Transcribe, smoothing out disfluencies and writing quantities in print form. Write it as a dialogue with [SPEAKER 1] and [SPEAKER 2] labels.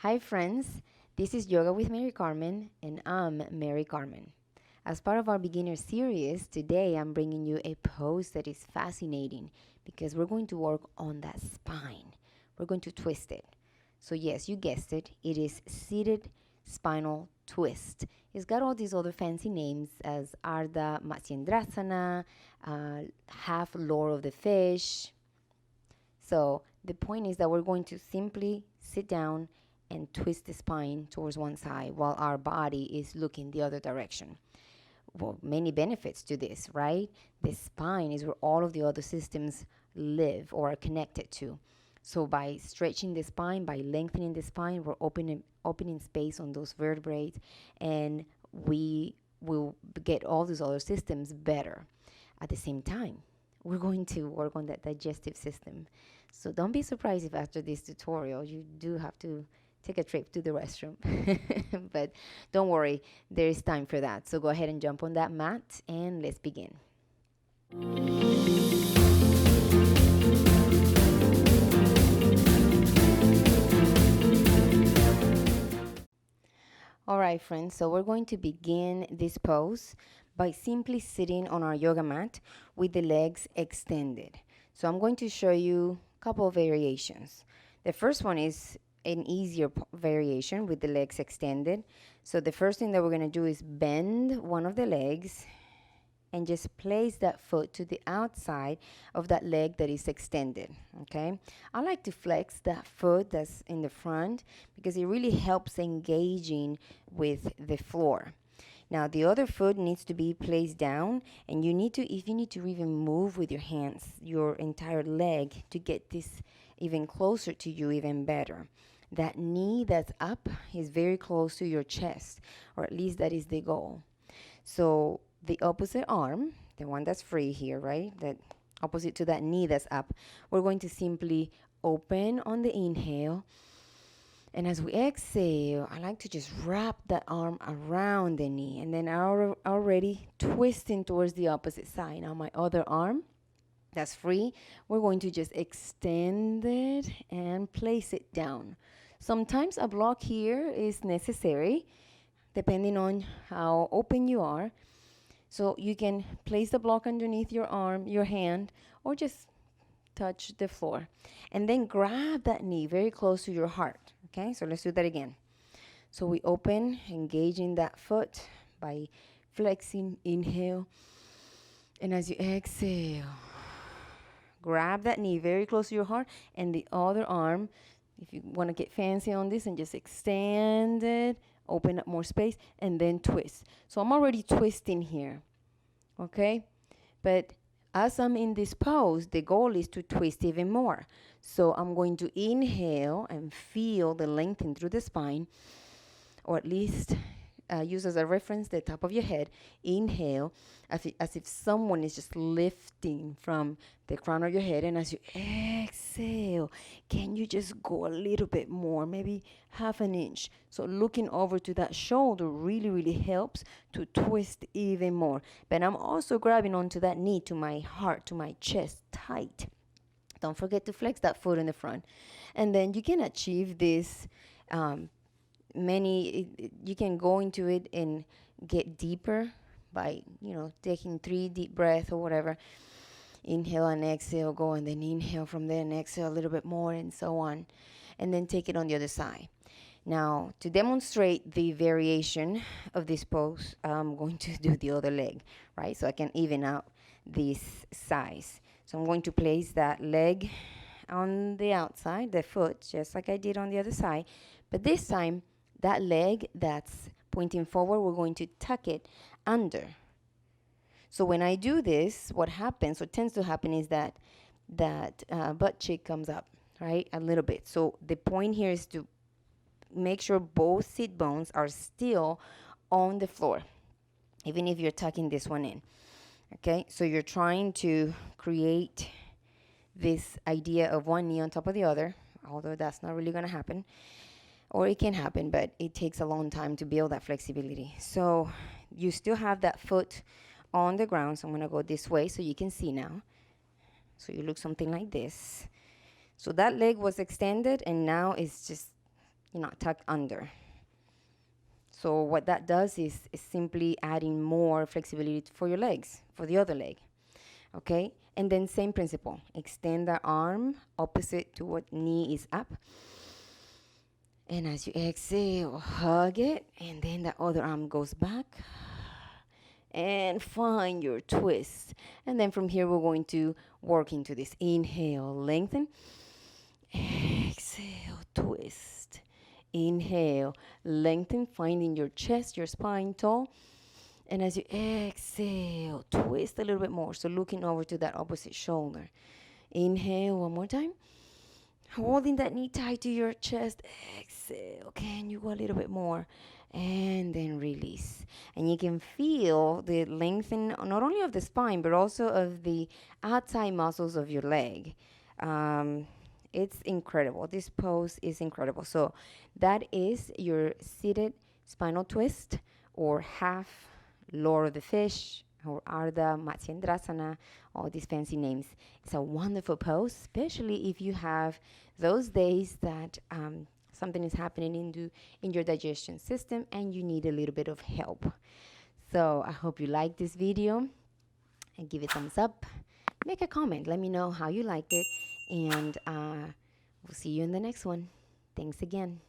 [SPEAKER 1] Hi friends, this is Yoga with Marycarmen and I'm Marycarmen. As part of our beginner series, today I'm bringing you a pose that is fascinating because we're going to work on that spine. We're going to twist it. So yes, you guessed it, it is seated spinal twist. It's got all these other fancy names as Ardha Matsyendrasana, half lore of the fish. So the point is that we're going to simply sit down and twist the spine towards one side while our body is looking the other direction. Well, many benefits to this, right? The spine is where all of the other systems live or are connected to. So by stretching the spine, by lengthening the spine, we're opening space on those vertebrae, and we will get all these other systems better. At the same time, we're going to work on that digestive system. So don't be surprised if after this tutorial you do have to take a trip to the restroom. But don't worry, there is time for that. So go ahead and jump on that mat and let's begin. All right, friends, so we're going to begin this pose by simply sitting on our yoga mat with the legs extended. So I'm going to show you a couple of variations. The first one is an easier variation with the legs extended. So the first thing that we're going to do is bend one of the legs and just place that foot to the outside of that leg that is extended, okay? I like to flex that foot that's in the front because it really helps engaging with the floor. Now the other foot needs to be placed down, and you need to, if you need to even move with your hands, your entire leg to get this even closer to you, even better. That knee that's up is very close to your chest, or at least that is the goal. So the opposite arm, the one that's free here, right? That opposite to that knee that's up, we're going to simply open on the inhale. And as we exhale, I like to just wrap that arm around the knee, and then already twisting towards the opposite side. Now my other arm that's free, we're going to just extend it and place it down. Sometimes a block here is necessary depending on how open you are. So you can place the block underneath your arm, your hand, or just touch the floor. And then grab that knee very close to your heart. Okay, so let's do that again. So we open, engaging that foot by flexing, inhale. And as you exhale, grab that knee very close to your heart, and the other arm, if you want to get fancy on this, and just extend it, open up more space, and then twist. So I'm already twisting here, okay? But as I'm in this pose, the goal is to twist even more. So I'm going to inhale and feel the lengthening through the spine, or at least use as a reference the top of your head. Inhale as if someone is just lifting from the crown of your head, and as you exhale, can you just go a little bit more, maybe half an inch? So looking over to that shoulder really helps to twist even more. But I'm also grabbing onto that knee, to my heart, to my chest, tight. Don't forget to flex that foot in the front. And then you can achieve this you can go into it and get deeper by, taking 3 deep breaths or whatever. Inhale and exhale, go, and then inhale from there and exhale a little bit more, and so on. And then take it on the other side. Now, to demonstrate the variation of this pose, I'm going to do the other leg, right? So I can even out this size. So I'm going to place that leg on the outside, the foot, just like I did on the other side. But this time, that leg that's pointing forward, we're going to tuck it under. So when I do this, what tends to happen is that butt cheek comes up, right, a little bit. So the point here is to make sure both sit bones are still on the floor, even if you're tucking this one in. Okay, so you're trying to create this idea of one knee on top of the other, although that's not really going to happen. Or it can happen, but it takes a long time to build that flexibility. So you still have that foot on the ground. So I'm going to go this way so you can see now. So you look something like this. So that leg was extended, and now it's just tucked under. So what that does is simply adding more flexibility for your legs, for the other leg. Okay? And then same principle. Extend the arm opposite to what knee is up. And as you exhale, hug it. And then the other arm goes back. And find your twist. And then from here, we're going to work into this. Inhale, lengthen. Exhale, twist. Inhale, lengthen, finding your chest, your spine tall. And as you exhale, twist a little bit more. So looking over to that opposite shoulder. Inhale, one more time. Holding that knee tight to your chest. Exhale. Can you go a little bit more? And then release. And you can feel the lengthening not only of the spine, but also of the outside muscles of your leg. It's incredible. This pose is incredible. So that is your seated spinal twist, or half Lord of the Fish, or Ardha Matsyendrasana, all these fancy names. It's a wonderful pose, especially if you have those days that something is happening in your digestion system and you need a little bit of help. So I hope you like this video, and give it a thumbs up. Make a comment. Let me know how you liked it. And we'll see you in the next one. Thanks again.